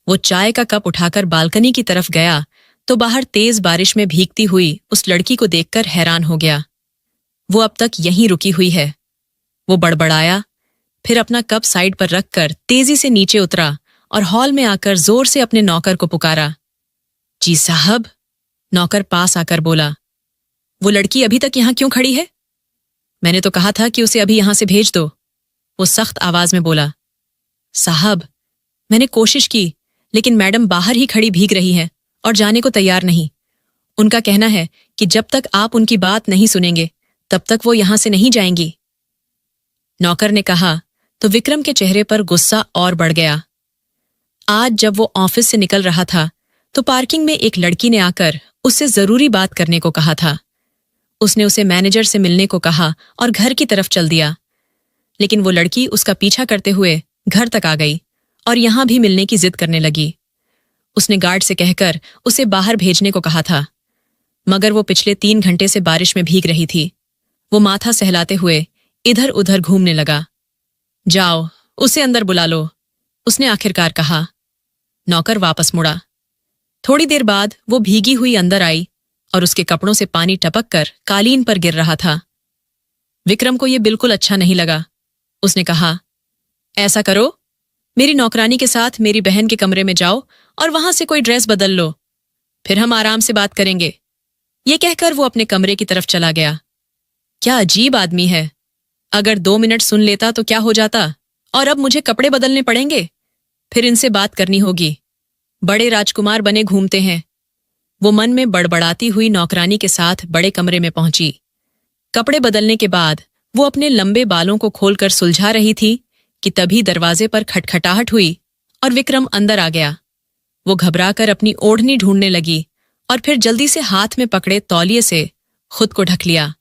वो चाय का कप उठाकर बालकनी की तरफ गया तो बाहर तेज बारिश में भीगती हुई उस लड़की को देखकर हैरान हो गया। वो अब तक यहीं रुकी हुई है। वो बड़बड़ाया, फिर अपना कप साइड पर रखकर तेजी से नीचे उतरा और हॉल में आकर जोर से अपने नौकर को पुकारा। जी साहब, नौकर पास आकर बोला। वो लड़की अभी तक यहां क्यों खड़ी है? मैंने तो कहा था कि उसे अभी यहां से भेज दो, वो सख्त आवाज में बोला। साहब, मैंने कोशिश की, लेकिन मैडम बाहर ही खड़ी भीग रही हैं और जाने को तैयार नहीं। उनका कहना है कि जब तक आप उनकी बात नहीं सुनेंगे तब तक वो यहां से नहीं जाएंगी। नौकर ने कहा तो विक्रम के चेहरे पर गुस्सा और बढ़ गया। आज जब वो ऑफिस से निकल रहा था तो पार्किंग में एक लड़की ने आकर उससे जरूरी बात करने को कहा था। उसने उसे मैनेजर से मिलने को कहा और घर की तरफ चल दिया, लेकिन वो लड़की उसका पीछा करते हुए घर तक आ गई और यहां भी मिलने की जिद करने लगी। उसने गार्ड से कहकर उसे बाहर भेजने को कहा था, मगर वो पिछले 3 घंटे से बारिश में भीग रही थी। वो माथा सहलाते हुए इधर उधर घूमने लगा। जाओ, उसे अंदर बुला लो, उसने आखिरकार कहा। नौकर वापस मुड़ा। थोड़ी देर बाद वो भीगी हुई अंदर आई और उसके कपड़ों से पानी टपक कर कालीन पर गिर रहा था। विक्रम को यह बिल्कुल अच्छा नहीं लगा। उसने कहा, ऐसा करो, मेरी नौकरानी के साथ मेरी बहन के कमरे में जाओ और वहां से कोई ड्रेस बदल लो, फिर हम आराम से बात करेंगे। ये कहकर वो अपने कमरे की तरफ चला गया। क्या अजीब आदमी है। अगर 2 मिनट सुन लेता तो क्या हो जाता, और अब मुझे कपड़े बदलने पड़ेंगे, फिर इनसे बात करनी होगी। बड़े राजकुमार बने घूमते हैं। वो मन में बड़बड़ाती हुई नौकरानी के साथ बड़े कमरे में पहुंची। कपड़े बदलने के बाद वो अपने लंबे बालों को खोलकर सुलझा रही थी कि तभी दरवाजे पर खटखटाहट हुई और विक्रम अंदर आ गया। वो घबराकर अपनी ओढ़नी ढूंढने लगी और फिर जल्दी से हाथ में पकड़े तौलिए से खुद को ढक लिया।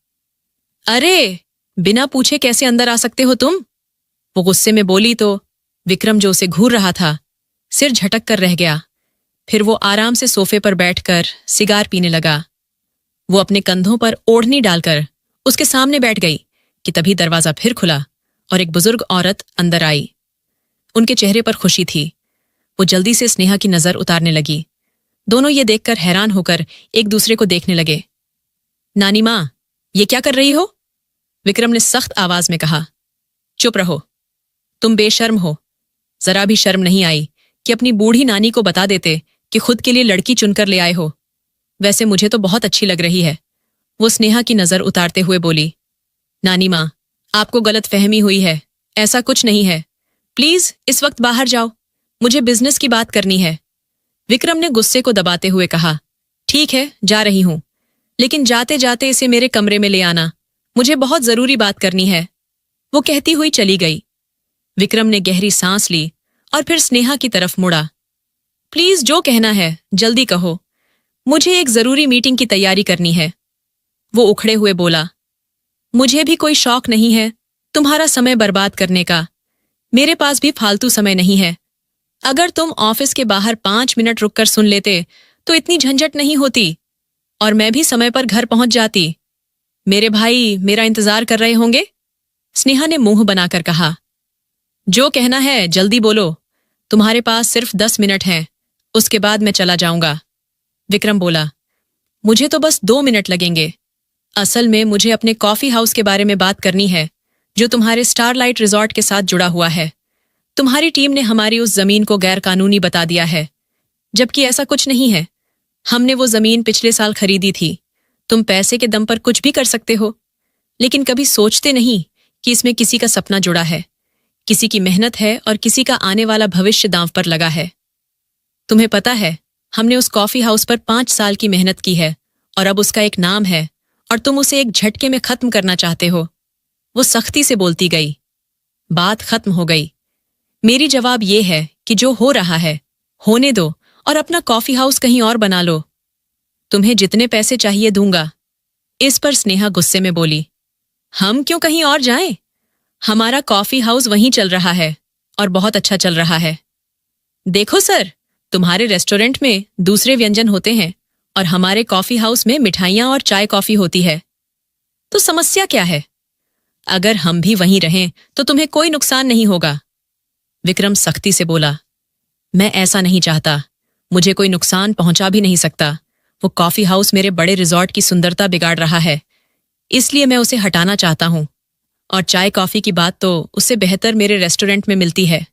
अरे, बिना पूछे कैसे अंदर आ सकते हो तुम? वो गुस्से में बोली तो विक्रम, जो उसे घूर रहा था, सिर झटक कर रह गया। फिर वो आराम से सोफे पर बैठकर सिगार पीने लगा। वो अपने कंधों पर ओढ़नी डालकर उसके सामने बैठ गई कि तभी दरवाजा फिर खुला और एक बुजुर्ग औरत अंदर आई। उनके चेहरे पर खुशी थी। वो जल्दी से स्नेहा की नजर उतारने लगी। दोनों ये देखकर हैरान होकर एक दूसरे को देखने लगे। नानी माँ, ये क्या कर रही हो? विक्रम ने सख्त आवाज में कहा। चुप रहो, तुम बेशर्म हो। जरा भी शर्म नहीं आई कि अपनी बूढ़ी नानी को बता देते कि खुद के लिए लड़की चुनकर ले आए हो। वैसे मुझे तो बहुत अच्छी लग रही है, वो स्नेहा की नजर उतारते हुए बोली। नानी माँ, आपको गलत फहमी हुई है, ऐसा कुछ नहीं है। प्लीज इस वक्त बाहर जाओ, मुझे बिजनेस की बात करनी है। विक्रम ने गुस्से को दबाते हुए कहा। ठीक है, जा रही हूं, लेकिन जाते जाते इसे मेरे कमरे में ले आना, मुझे बहुत जरूरी बात करनी है। वो कहती हुई चली गई। विक्रम ने गहरी सांस ली और फिर स्नेहा की तरफ मुड़ा। प्लीज जो कहना है जल्दी कहो, मुझे एक जरूरी मीटिंग की तैयारी करनी है। वो उखड़े हुए बोला। मुझे भी कोई शौक नहीं है तुम्हारा समय बर्बाद करने का। मेरे पास भी फालतू समय नहीं है। अगर तुम ऑफिस के बाहर 5 मिनट रुककर सुन लेते तो इतनी झंझट नहीं होती और मैं भी समय पर घर पहुंच जाती। मेरे भाई मेरा इंतजार कर रहे होंगे, स्नेहा ने मुंह बनाकर कहा। जो कहना है जल्दी बोलो, तुम्हारे पास सिर्फ 10 मिनट हैं, उसके बाद मैं चला जाऊंगा। विक्रम बोला। मुझे तो बस 2 मिनट लगेंगे। असल में मुझे अपने कॉफी हाउस के बारे में बात करनी है जो तुम्हारे स्टारलाइट रिजॉर्ट के साथ जुड़ा हुआ है। तुम्हारी टीम ने हमारी उस जमीन को गैर कानूनी बता दिया है, जबकि ऐसा कुछ नहीं है। हमने वो जमीन पिछले साल खरीदी थी। तुम पैसे के दम पर कुछ भी कर सकते हो, लेकिन कभी सोचते नहीं कि इसमें किसी का सपना जुड़ा है, किसी की मेहनत है और किसी का आने वाला भविष्य दांव पर लगा है। तुम्हें पता है, हमने उस कॉफी हाउस पर 5 साल की मेहनत की है और अब उसका एक नाम है और तुम उसे एक झटके में खत्म करना चाहते हो। वो सख्ती से बोलती गई। बात खत्म हो गई। मेरी जवाब ये है कि जो हो रहा है होने दो और अपना कॉफी हाउस कहीं और बना लो। तुम्हें जितने पैसे चाहिए दूंगा। इस पर स्नेहा गुस्से में बोली। हम क्यों कहीं और जाएं? हमारा कॉफी हाउस वहीं चल रहा है और बहुत अच्छा चल रहा है। देखो सर, तुम्हारे रेस्टोरेंट में दूसरे व्यंजन होते हैं और हमारे कॉफी हाउस में मिठाइयां और चाय कॉफी होती है। तो समस्या क्या है? अगर हम भी वहीं रहें तो तुम्हें कोई नुकसान नहीं होगा, विक्रम सख्ती से बोला। मैं ऐसा नहीं चाहता। मुझे कोई नुकसान पहुंचा भी नहीं सकता। वो कॉफी हाउस मेरे बड़े रिजॉर्ट की सुंदरता बिगाड़ रहा है, इसलिए मैं उसे हटाना चाहता हूं। और चाय कॉफी की बात तो उससे बेहतर मेरे रेस्टोरेंट में मिलती है।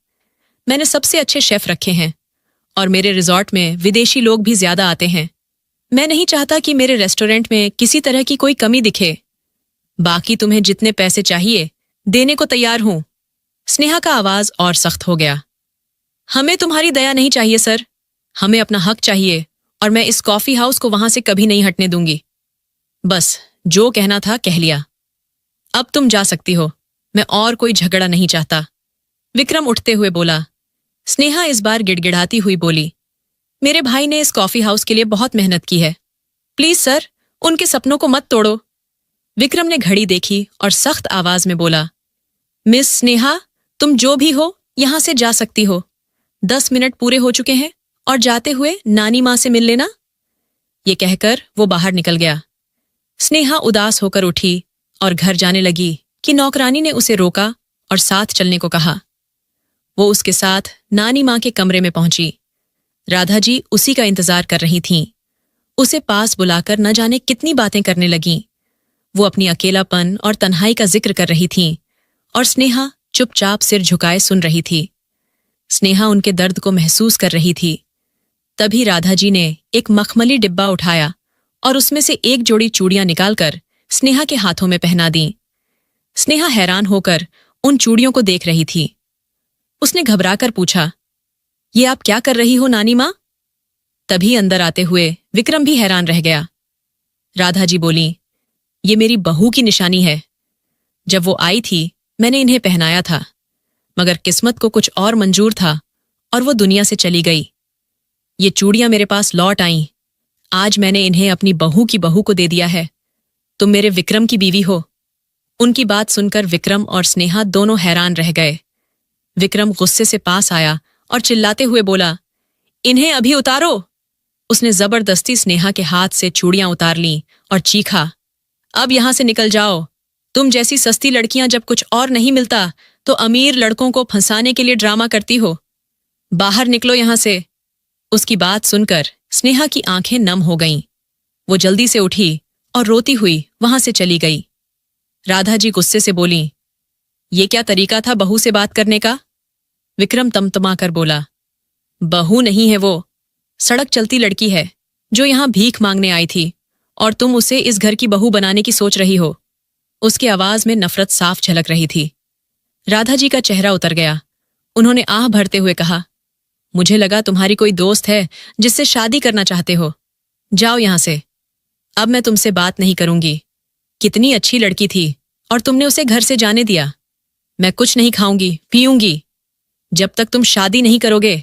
मैंने सबसे अच्छे शेफ रखे हैं और मेरे रिजॉर्ट में विदेशी लोग भी ज्यादा आते हैं। मैं नहीं चाहता कि मेरे रेस्टोरेंट में किसी तरह की कोई कमी दिखे। बाकी तुम्हें जितने पैसे चाहिए देने को तैयार हूं। स्नेहा का आवाज और सख्त हो गया। हमें तुम्हारी दया नहीं चाहिए सर, हमें अपना हक चाहिए और मैं इस कॉफी हाउस को वहां से कभी नहीं हटने दूंगी। बस जो कहना था कह लिया। अब तुम जा सकती हो, मैं और कोई झगड़ा नहीं चाहता। विक्रम उठते हुए बोला। स्नेहा इस बार गिड़गिड़ाती हुई बोली, मेरे भाई ने इस कॉफी हाउस के लिए बहुत मेहनत की है, प्लीज सर उनके सपनों को मत तोड़ो। विक्रम ने घड़ी देखी और सख्त आवाज में बोला, मिस स्नेहा, तुम जो भी हो यहां से जा सकती हो। 10 मिनट पूरे हो चुके हैं और जाते हुए नानी माँ से मिल लेना। ये कहकर वो बाहर निकल गया। स्नेहा उदास होकर उठी और घर जाने लगी कि नौकरानी ने उसे रोका और साथ चलने को कहा। वो उसके साथ नानी माँ के कमरे में पहुंची। राधा जी उसी का इंतजार कर रही थीं। उसे पास बुलाकर न जाने कितनी बातें करने लगीं। वो अपनी अकेलापन और तन्हाई का जिक्र कर रही थीं और स्नेहा चुपचाप सिर झुकाए सुन रही थी। स्नेहा उनके दर्द को महसूस कर रही थी। तभी राधा जी ने एक मखमली डिब्बा उठाया और उसमें से एक जोड़ी चूड़ियां निकालकर स्नेहा के हाथों में पहना दी। स्नेहा हैरान होकर उन चूड़ियों को देख रही थी। उसने घबराकर पूछा, ये आप क्या कर रही हो नानी माँ? तभी अंदर आते हुए विक्रम भी हैरान रह गया। राधा जी बोली, ये मेरी बहू की निशानी है। जब वो आई थी मैंने इन्हें पहनाया था, मगर किस्मत को कुछ और मंजूर था और वो दुनिया से चली गई। ये चूड़ियां मेरे पास लौट आईं। आज मैंने इन्हें अपनी बहू की बहू को दे दिया है। तुम मेरे विक्रम की बीवी हो। उनकी बात सुनकर विक्रम और स्नेहा दोनों हैरान रह गए। विक्रम गुस्से से पास आया और चिल्लाते हुए बोला, इन्हें अभी उतारो। उसने जबरदस्ती स्नेहा के हाथ से चूड़ियां उतार लीं और चीखा, अब यहां से निकल जाओ। तुम जैसी सस्ती लड़कियां जब कुछ और नहीं मिलता तो अमीर लड़कों को फंसाने के लिए ड्रामा करती हो। बाहर निकलो यहां से। उसकी बात सुनकर स्नेहा की आंखें नम हो गईं। वो जल्दी से उठी और रोती हुई वहां से चली गई। राधा जी गुस्से से बोली, ये क्या तरीका था बहू से बात करने का? विक्रम तमतमा कर बोला, बहू नहीं है वो, सड़क चलती लड़की है जो यहां भीख मांगने आई थी और तुम उसे इस घर की बहू बनाने की सोच रही हो। उसकी आवाज में नफरत साफ झलक रही थी। राधा जी का चेहरा उतर गया। उन्होंने आह भरते हुए कहा, मुझे लगा तुम्हारी कोई दोस्त है जिससे शादी करना चाहते हो। जाओ यहां से। अब मैं तुमसे बात नहीं करूंगी। कितनी अच्छी लड़की थी और तुमने उसे घर से जाने दिया। मैं कुछ नहीं खाऊंगी पीऊंगी जब तक तुम शादी नहीं करोगे,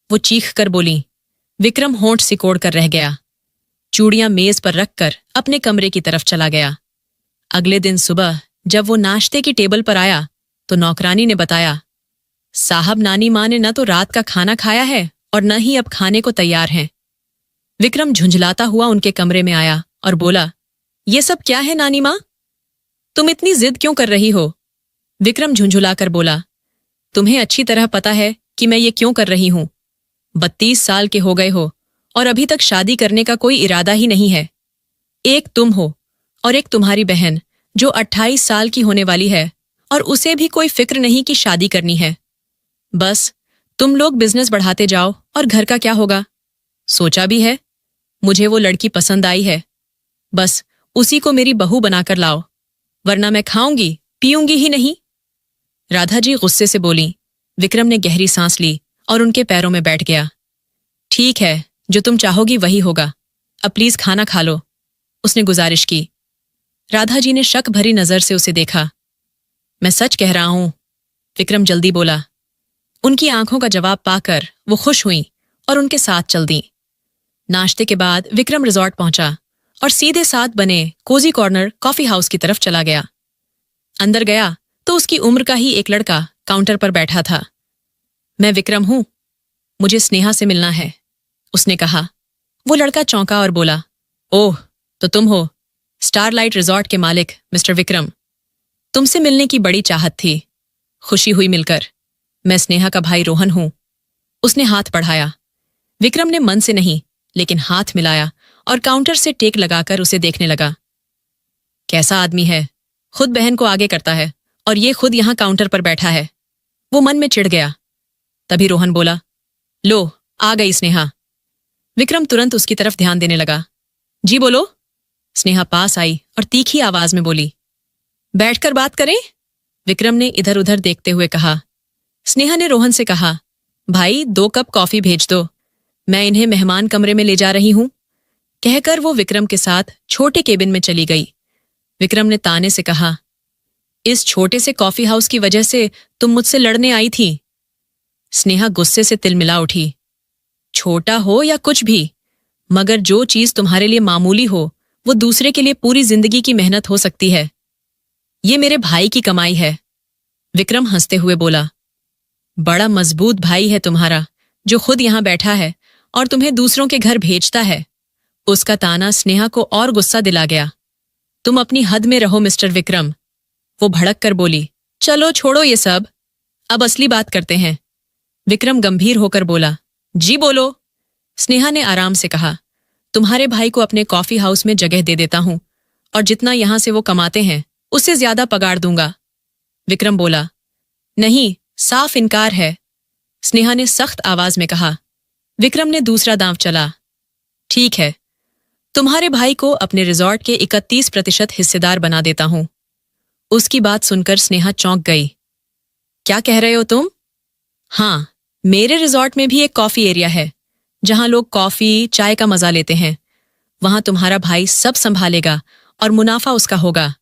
वो चीख कर बोली। विक्रम होंठ सिकोड़ कर रह गया। चूड़ियां मेज पर रखकर अपने कमरे की तरफ चला गया। अगले दिन सुबह जब वो नाश्ते की टेबल पर आया तो नौकरानी ने बताया, साहब नानी माँ ने न तो रात का खाना खाया है और न ही अब खाने को तैयार हैं। विक्रम झुंझलाता हुआ उनके कमरे में आया और बोला, ये सब क्या है नानी माँ? तुम इतनी जिद क्यों कर रही हो? विक्रम झुंझुलाकर बोला, तुम्हें अच्छी तरह पता है कि मैं ये क्यों कर रही हूं। 32 साल के हो गए हो और अभी तक शादी करने का कोई इरादा ही नहीं है। एक तुम हो और एक तुम्हारी बहन जो 28 साल की होने वाली है और उसे भी कोई फिक्र नहीं कि शादी करनी है। बस तुम लोग बिजनेस बढ़ाते जाओ और घर का क्या होगा? सोचा भी है? मुझे वो लड़की पसंद आई है। बस उसी को मेरी बहू बनाकर लाओ, वरना मैं खाऊंगी पीऊंगी ही नहीं। राधा जी गुस्से से बोली। विक्रम ने गहरी सांस ली और उनके पैरों में बैठ गया। ठीक है, जो तुम चाहोगी वही होगा। अब प्लीज खाना खा लो, उसने गुजारिश की। राधा जी ने शक भरी नजर से उसे देखा। मैं सच कह रहा हूं, विक्रम जल्दी बोला। उनकी आंखों का जवाब पाकर वो खुश हुई और उनके साथ चल दी। नाश्ते के बाद विक्रम रिजॉर्ट पहुंचा और सीधे साथ बने कोजी कॉर्नर कॉफी हाउस की तरफ चला गया। अंदर गया तो उसकी उम्र का ही एक लड़का काउंटर पर बैठा था। मैं विक्रम हूं, मुझे स्नेहा से मिलना है, उसने कहा। वो लड़का चौंका और बोला, ओह, तो तुम हो स्टारलाइट रिजॉर्ट के मालिक मिस्टर विक्रम। तुमसे मिलने की बड़ी चाहत थी। खुशी हुई मिलकर। मैं स्नेहा का भाई रोहन हूं। उसने हाथ बढ़ाया। विक्रम ने मन से नहीं लेकिन हाथ मिलाया और काउंटर से टेक लगाकर उसे देखने लगा। कैसा आदमी है, खुद बहन को आगे करता है और ये खुद यहां काउंटर पर बैठा है। वो मन में चिढ़ गया। तभी रोहन बोला, लो आ गई स्नेहा। विक्रम तुरंत उसकी तरफ ध्यान देने लगा। जी बोलो। स्नेहा पास आई और तीखी आवाज में बोली, बैठकर बात करें। विक्रम ने इधर उधर देखते हुए कहा। स्नेहा ने रोहन से कहा, भाई 2 कप कॉफी भेज दो, मैं इन्हें मेहमान कमरे में ले जा रही हूं। कहकर वो विक्रम के साथ छोटे केबिन में चली गई। विक्रम ने ताने से कहा, इस छोटे से कॉफी हाउस की वजह से तुम मुझसे लड़ने आई थी। स्नेहा गुस्से से तिलमिला उठी। छोटा हो या कुछ भी, मगर जो चीज तुम्हारे लिए मामूली हो वो दूसरे के लिए पूरी जिंदगी की मेहनत हो सकती है। ये मेरे भाई की कमाई है। विक्रम हंसते हुए बोला, बड़ा मजबूत भाई है तुम्हारा, जो खुद यहां बैठा है और तुम्हें दूसरों के घर भेजता है। उसका ताना स्नेहा को और गुस्सा दिला गया। तुम अपनी हद में रहो मिस्टर विक्रम। वो भड़क कर बोली, चलो छोड़ो ये सब, अब असली बात करते हैं। विक्रम गंभीर होकर बोला, जी बोलो। स्नेहा ने आराम से कहा, तुम्हारे भाई को अपने कॉफी हाउस में जगह दे देता हूं और जितना यहां से वो कमाते हैं उससे ज्यादा पगार दूंगा। विक्रम बोला, नहीं, साफ इनकार है। स्नेहा ने सख्त आवाज में कहा। विक्रम ने दूसरा दांव चला। ठीक है, तुम्हारे भाई को अपने रिजॉर्ट के 31% हिस्सेदार बना देता हूं। उसकी बात सुनकर स्नेहा चौंक गई। क्या कह रहे हो तुम? हाँ, मेरे रिजॉर्ट में भी एक कॉफी एरिया है जहां लोग कॉफी चाय का मजा लेते हैं। वहां तुम्हारा भाई सब संभालेगा और मुनाफा उसका होगा।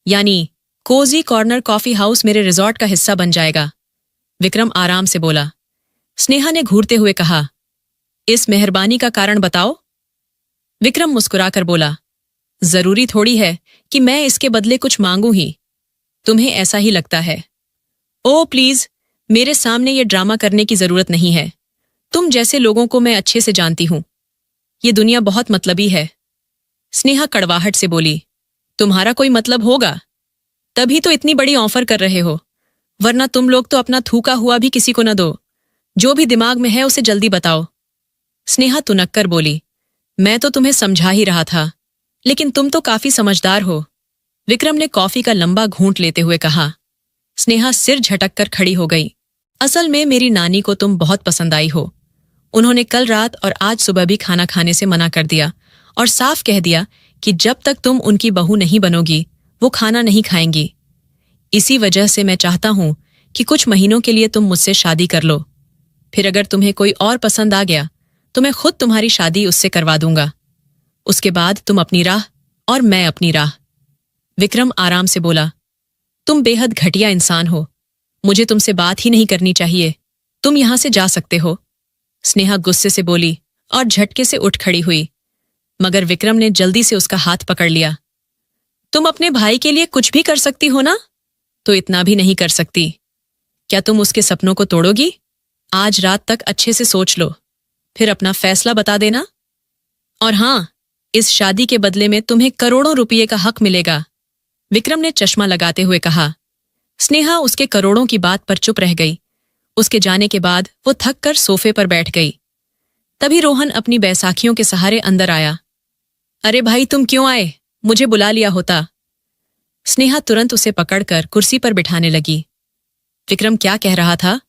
यानी कोजी कॉर्नर कॉफी हाउस मेरे रिजॉर्ट का हिस्सा बन जाएगा। विक्रम आराम से बोला। स्नेहा ने घूरते हुए कहा, इस मेहरबानी का कारण बताओ। विक्रम मुस्कुराकर बोला, जरूरी थोड़ी है कि मैं इसके बदले कुछ मांगू ही। तुम्हें ऐसा ही लगता है। ओ प्लीज, मेरे सामने ये ड्रामा करने की जरूरत नहीं है। तुम जैसे लोगों को मैं अच्छे से जानती हूं। ये दुनिया बहुत मतलबी है। स्नेहा कड़वाहट से बोली, तुम्हारा कोई मतलब होगा, तभी तो इतनी बड़ी ऑफर कर रहे हो, वरना तुम लोग तो अपना थूका हुआ भी किसी को न दो। जो भी दिमाग में है उसे जल्दी बताओ। स्नेहा तुनक कर बोली, मैं तो तुम्हें समझा ही रहा था, लेकिन तुम तो काफी समझदार हो। विक्रम ने कॉफी का लंबा घूंट लेते हुए कहा। स्नेहा सिर झटक कर खड़ी हो गई। असल में मेरी नानी को तुम बहुत पसंद आई हो। उन्होंने कल रात और आज सुबह भी खाना खाने से मना कर दिया और साफ कह दिया कि जब तक तुम उनकी बहू नहीं बनोगी वो खाना नहीं खाएंगी। इसी वजह से मैं चाहता हूं कि कुछ महीनों के लिए तुम मुझसे शादी कर लो। फिर अगर तुम्हें कोई और पसंद आ गया तो मैं खुद तुम्हारी शादी उससे करवा दूंगा। उसके बाद तुम अपनी राह और मैं अपनी राह। विक्रम आराम से बोला, तुम बेहद घटिया इंसान हो। मुझे तुमसे बात ही नहीं करनी चाहिए। तुम यहां से जा सकते हो। स्नेहा गुस्से से बोली और झटके से उठ खड़ी हुई, मगर विक्रम ने जल्दी से उसका हाथ पकड़ लिया। तुम अपने भाई के लिए कुछ भी कर सकती हो ना, तो इतना भी नहीं कर सकती। क्या तुम उसके सपनों को तोड़ोगी? आज रात तक अच्छे से सोच लो, फिर अपना फैसला बता देना। और हां, इस शादी के बदले में तुम्हें करोड़ों रुपये का हक मिलेगा। विक्रम ने चश्मा लगाते हुए कहा। स्नेहा उसके करोड़ों की बात पर चुप रह गई। उसके जाने के बाद वो थक कर सोफे पर बैठ गई। तभी रोहन अपनी बैसाखियों के सहारे अंदर आया। अरे भाई, तुम क्यों आए? मुझे बुला लिया होता। स्नेहा तुरंत उसे पकड़कर कुर्सी पर बिठाने लगी। विक्रम क्या कह रहा था?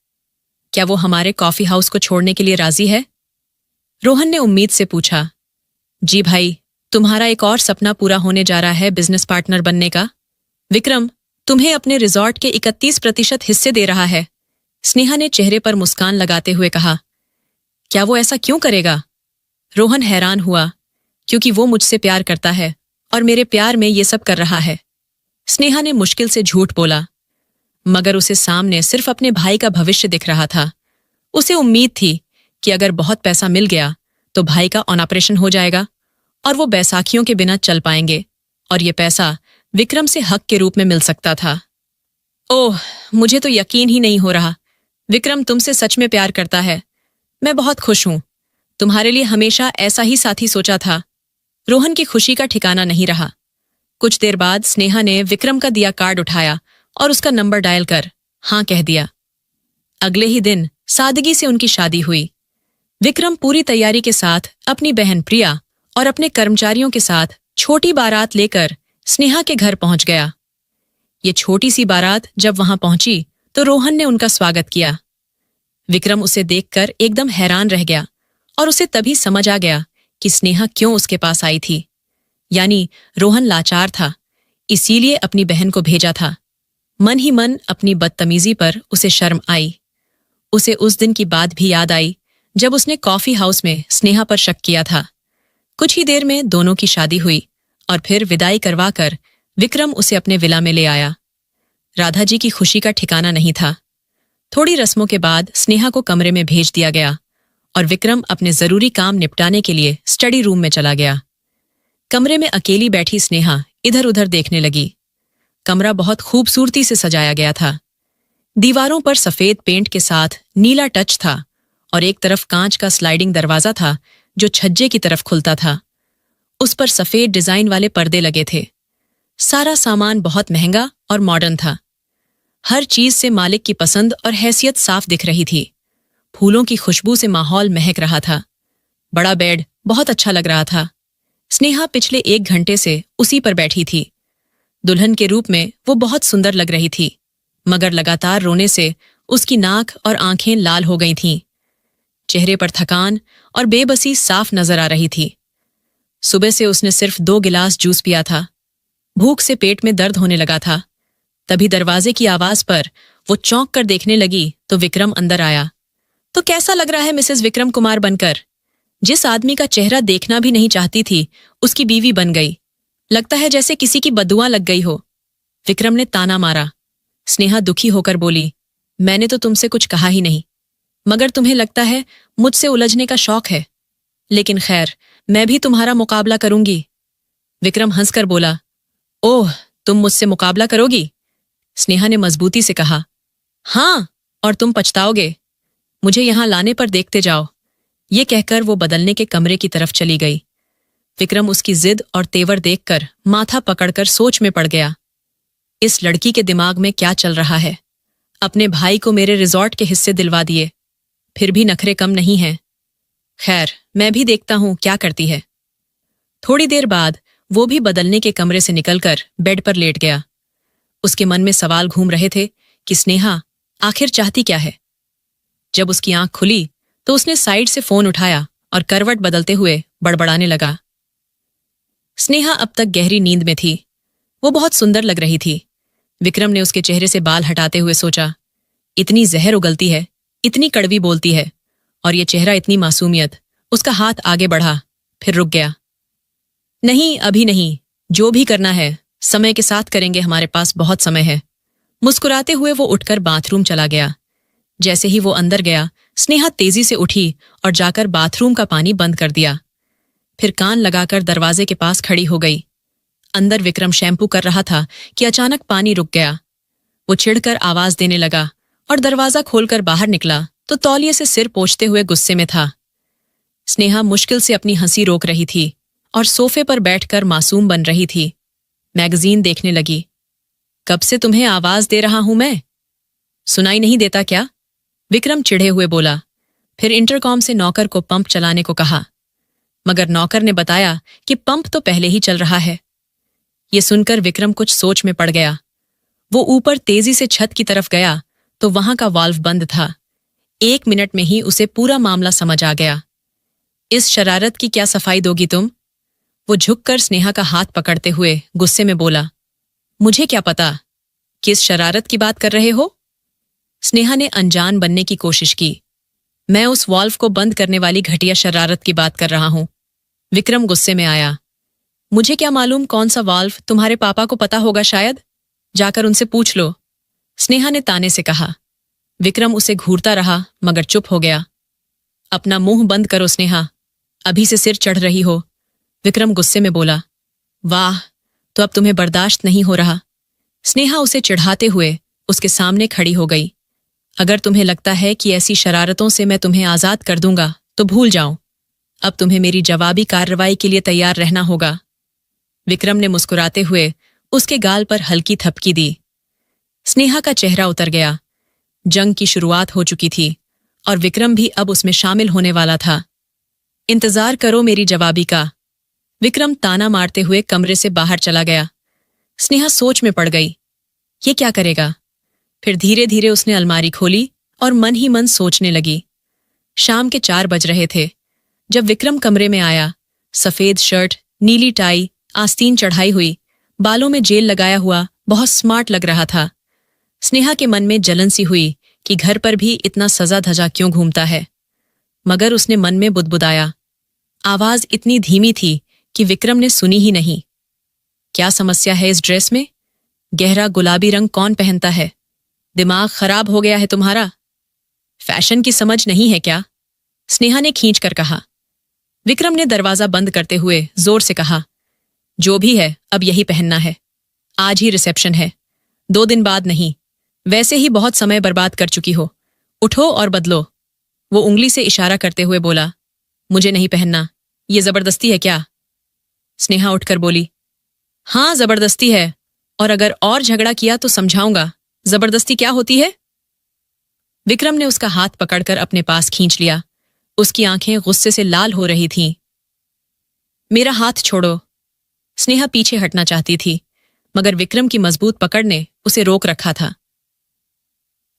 क्या वो हमारे कॉफी हाउस को छोड़ने के लिए राजी है? रोहन ने उम्मीद से पूछा। जी भाई, तुम्हारा एक और सपना पूरा होने जा रहा है, बिजनेस पार्टनर बनने का। विक्रम तुम्हें अपने रिजॉर्ट के 31% हिस्से दे रहा है। स्नेहा ने चेहरे पर मुस्कान लगाते हुए कहा। क्या वो ऐसा क्यों करेगा? रोहन हैरान हुआ, क्योंकि वो मुझसे प्यार करता है और मेरे प्यार में ये सब कर रहा है। स्नेहा ने मुश्किल से झूठ बोला, मगर उसे सामने सिर्फ अपने भाई का भविष्य दिख रहा था। उसे उम्मीद थी कि अगर बहुत पैसा मिल गया तो भाई का ऑपरेशन हो जाएगा और वो बैसाखियों के बिना चल पाएंगे और ये पैसा विक्रम से हक के रूप में मिल सकता था। ओह, मुझे तो यकीन ही नहीं हो रहा। विक्रम तुमसे सच में प्यार करता है। मैं बहुत खुश हूं। तुम्हारे लिए हमेशा ऐसा ही साथी सोचा था। रोहन की खुशी का ठिकाना नहीं रहा। कुछ देर बाद स्नेहा ने विक्रम का दिया कार्ड उठाया और उसका नंबर डायल कर हाँ कह दिया। अगले ही दिन सादगी से उनकी शादी हुई। विक्रम पूरी तैयारी के साथ अपनी बहन प्रिया और अपने कर्मचारियों के साथ छोटी बारात लेकर स्नेहा के घर पहुंच गया। ये छोटी सी बारात जब वहां पहुंची तो रोहन ने उनका स्वागत किया। विक्रम उसे देखकर एकदम हैरान रह गया और उसे तभी समझ आ गया कि स्नेहा क्यों उसके पास आई थी। यानी रोहन लाचार था, इसीलिए अपनी बहन को भेजा था। मन ही मन अपनी बदतमीजी पर उसे शर्म आई। उसे उस दिन की बात भी याद आई जब उसने कॉफी हाउस में स्नेहा पर शक किया था। कुछ ही देर में दोनों की शादी हुई और फिर विदाई करवाकर विक्रम उसे अपने विला में ले आया। राधा जी की खुशी का ठिकाना नहीं था। थोड़ी रस्मों के बाद स्नेहा को कमरे में भेज दिया गया और विक्रम अपने जरूरी काम निपटाने के लिए स्टडी रूम में चला गया। कमरे में अकेली बैठी स्नेहा इधर उधर देखने लगी। कमरा बहुत खूबसूरती से सजाया गया था। दीवारों पर सफेद पेंट के साथ नीला टच था और एक तरफ कांच का स्लाइडिंग दरवाजा था जो छज्जे की तरफ खुलता था। उस पर सफेद डिजाइन वाले पर्दे लगे थे। सारा सामान बहुत महंगा और मॉडर्न था। हर चीज से मालिक की पसंद और हैसियत साफ दिख रही थी। फूलों की खुशबू से माहौल महक रहा था। बड़ा बेड बहुत अच्छा लग रहा था। स्नेहा पिछले 1 घंटे से उसी पर बैठी थी। दुल्हन के रूप में वो बहुत सुंदर लग रही थी, मगर लगातार रोने से उसकी नाक और आंखें लाल हो गई थीं। चेहरे पर थकान और बेबसी साफ नजर आ रही थी। सुबह से उसने सिर्फ 2 गिलास जूस पिया था। भूख से पेट में दर्द होने लगा था। तभी दरवाजे की आवाज पर वो चौंक कर देखने लगी तो विक्रम अंदर आया। तो कैसा लग रहा है मिसेस विक्रम कुमार बनकर? जिस आदमी का चेहरा देखना भी नहीं चाहती थी उसकी बीवी बन गई। लगता है जैसे किसी की बदुआ लग गई हो। विक्रम ने ताना मारा। स्नेहा दुखी होकर बोली, मैंने तो तुमसे कुछ कहा ही नहीं, मगर तुम्हें लगता है मुझसे उलझने का शौक है। लेकिन खैर, मैं भी तुम्हारा मुकाबला करूंगी। विक्रम हंसकर बोला, ओह, तुम मुझसे मुकाबला करोगी? स्नेहा ने मजबूती से कहा, हाँ, और तुम पछताओगे। मुझे यहां लाने पर देखते जाओ। ये कहकर वो बदलने के कमरे की तरफ चली गई। विक्रम उसकी जिद और तेवर देखकर माथा पकड़कर सोच में पड़ गया। इस लड़की के दिमाग में क्या चल रहा है? अपने भाई को मेरे रिजॉर्ट के हिस्से दिलवा दिए, फिर भी नखरे कम नहीं हैं। खैर, मैं भी देखता हूं क्या करती है। थोड़ी देर बाद वो भी बदलने के कमरे से निकलकर बेड पर लेट गया। उसके मन में सवाल घूम रहे थे कि स्नेहा आखिर चाहती क्या है। जब उसकी आंख खुली तो उसने साइड से फोन उठाया और करवट बदलते हुए बड़बड़ाने लगा। स्नेहा अब तक गहरी नींद में थी। वो बहुत सुंदर लग रही थी। विक्रम ने उसके चेहरे से बाल हटाते हुए सोचा, इतनी जहर उगलती है, इतनी कड़वी बोलती है, और ये चेहरा इतनी मासूमियत। उसका हाथ आगे बढ़ा, फिर रुक गया। नहीं, अभी नहीं, जो भी करना है समय के साथ करेंगे, हमारे पास बहुत समय है। मुस्कुराते हुए वो उठकर बाथरूम चला गया। जैसे ही वो अंदर गया, स्नेहा तेजी से उठी और जाकर बाथरूम का पानी बंद कर दिया। फिर कान लगाकर दरवाजे के पास खड़ी हो गई। अंदर विक्रम शैम्पू कर रहा था कि अचानक पानी रुक गया। वो चिढ़कर आवाज देने लगा और दरवाजा खोलकर बाहर निकला तो तौलिए से सिर पोंछते हुए गुस्से में था। स्नेहा मुश्किल से अपनी हंसी रोक रही थी और सोफे पर बैठकर मासूम बन रही थी। मैगजीन देखने लगी। कब से तुम्हें आवाज दे रहा हूं मैं? सुनाई नहीं देता क्या? विक्रम चिढ़े हुए बोला। फिर इंटरकॉम से नौकर को पंप चलाने को कहा, मगर नौकर ने बताया कि पंप तो पहले ही चल रहा है। ये सुनकर विक्रम कुछ सोच में पड़ गया। वो ऊपर तेजी से छत की तरफ गया तो वहां का वाल्व बंद था। 1 मिनट में ही उसे पूरा मामला समझ आ गया। इस शरारत की क्या सफाई दोगी तुम? वो झुककर स्नेहा का हाथ पकड़ते हुए गुस्से में बोला, मुझे क्या पता किस शरारत की बात कर रहे हो? स्नेहा ने अनजान बनने की कोशिश की। मैं उस वाल्व को बंद करने वाली घटिया शरारत की बात कर रहा हूं। विक्रम गुस्से में आया। मुझे क्या मालूम कौन सा वाल्व? तुम्हारे पापा को पता होगा शायद, जाकर उनसे पूछ लो, स्नेहा ने ताने से कहा। विक्रम उसे घूरता रहा मगर चुप हो गया। अपना मुंह बंद करो स्नेहा, अभी से सिर चढ़ रही हो। विक्रम गुस्से में बोला। वाह, तो अब तुम्हें बर्दाश्त नहीं हो रहा। स्नेहा उसे चिढ़ाते हुए उसके सामने खड़ी हो गई। अगर तुम्हें लगता है कि ऐसी शरारतों से मैं तुम्हें आजाद कर दूंगा तो भूल जाओ। अब तुम्हें मेरी जवाबी कार्रवाई के लिए तैयार रहना होगा। विक्रम ने मुस्कुराते हुए उसके गाल पर हल्की थपकी दी। स्नेहा का चेहरा उतर गया। जंग की शुरुआत हो चुकी थी और विक्रम भी अब उसमें शामिल होने वाला था। इंतजार करो मेरी जवाबी का। विक्रम ताना मारते हुए कमरे से बाहर चला गया। स्नेहा सोच में पड़ गई, ये क्या करेगा? फिर धीरे धीरे उसने अलमारी खोली और मन ही मन सोचने लगी। शाम के 4 बज रहे थे जब विक्रम कमरे में आया। सफेद शर्ट, नीली टाई, आस्तीन चढ़ाई हुई, बालों में जेल लगाया हुआ, बहुत स्मार्ट लग रहा था। स्नेहा के मन में जलन सी हुई कि घर पर भी इतना सजा धजा क्यों घूमता है, मगर उसने मन में बुदबुदाया। आवाज इतनी धीमी थी कि विक्रम ने सुनी ही नहीं। क्या समस्या है इस ड्रेस में? गहरा गुलाबी रंग कौन पहनता है? दिमाग खराब हो गया है तुम्हारा? फैशन की समझ नहीं है क्या? स्नेहा ने खींचकर कहा। विक्रम ने दरवाजा बंद करते हुए जोर से कहा, जो भी है अब यही पहनना है। आज ही रिसेप्शन है, 2 दिन बाद नहीं। वैसे ही बहुत समय बर्बाद कर चुकी हो, उठो और बदलो। वो उंगली से इशारा करते हुए बोला, मुझे नहीं पहनना, ये जबरदस्ती है क्या? स्नेहा उठकर बोली, हाँ जबरदस्ती है, और अगर और झगड़ा किया तो समझाऊंगा जबरदस्ती क्या होती है। विक्रम ने उसका हाथ पकड़कर अपने पास खींच लिया। उसकी आंखें गुस्से से लाल हो रही थीं। मेरा हाथ छोड़ो। स्नेहा पीछे हटना चाहती थी, मगर विक्रम की मजबूत पकड़ ने उसे रोक रखा था।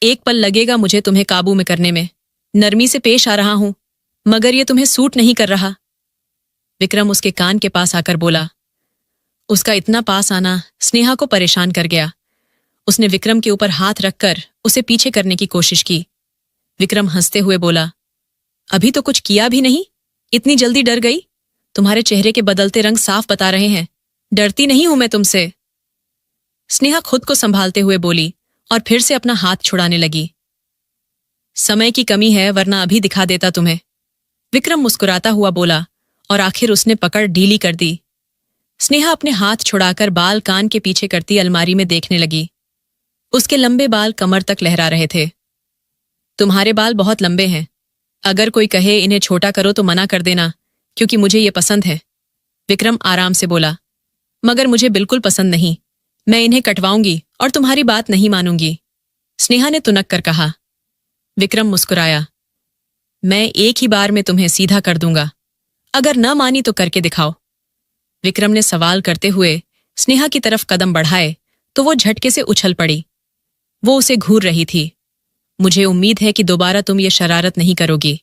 एक पल लगेगा मुझे तुम्हें काबू में करने में। नरमी से पेश आ रहा हूं, मगर यह तुम्हें सूट नहीं कर रहा। विक्रम उसके कान के पास आकर बोला। उसका इतना पास आना स्नेहा को परेशान कर गया। उसने विक्रम के ऊपर हाथ रखकर उसे पीछे करने की कोशिश की। विक्रम हंसते हुए बोला, अभी तो कुछ किया भी नहीं, इतनी जल्दी डर गई? तुम्हारे चेहरे के बदलते रंग साफ बता रहे हैं, डरती नहीं हूं मैं तुमसे। स्नेहा खुद को संभालते हुए बोली और फिर से अपना हाथ छुड़ाने लगी। समय की कमी है, वरना अभी दिखा देता तुम्हें। विक्रम मुस्कुराता हुआ बोला और आखिर उसने पकड़ ढीली कर दी। स्नेहा अपने हाथ छुड़ाकर बाल कान के पीछे करती अलमारी में देखने लगी। उसके लंबे बाल कमर तक लहरा रहे थे। तुम्हारे बाल बहुत लंबे हैं, अगर कोई कहे इन्हें छोटा करो तो मना कर देना, क्योंकि मुझे ये पसंद है। विक्रम आराम से बोला, मगर मुझे बिल्कुल पसंद नहीं। मैं इन्हें कटवाऊंगी और तुम्हारी बात नहीं मानूंगी। स्नेहा ने तुनक कर कहा। विक्रम मुस्कुराया, मैं एक ही बार में तुम्हें सीधा कर दूंगा, अगर न मानी तो करके दिखाओ। विक्रम ने सवाल करते हुए स्नेहा की तरफ कदम बढ़ाए तो वो झटके से उछल पड़ी। वो उसे घूर रही थी। मुझे उम्मीद है कि दोबारा तुम ये शरारत नहीं करोगी,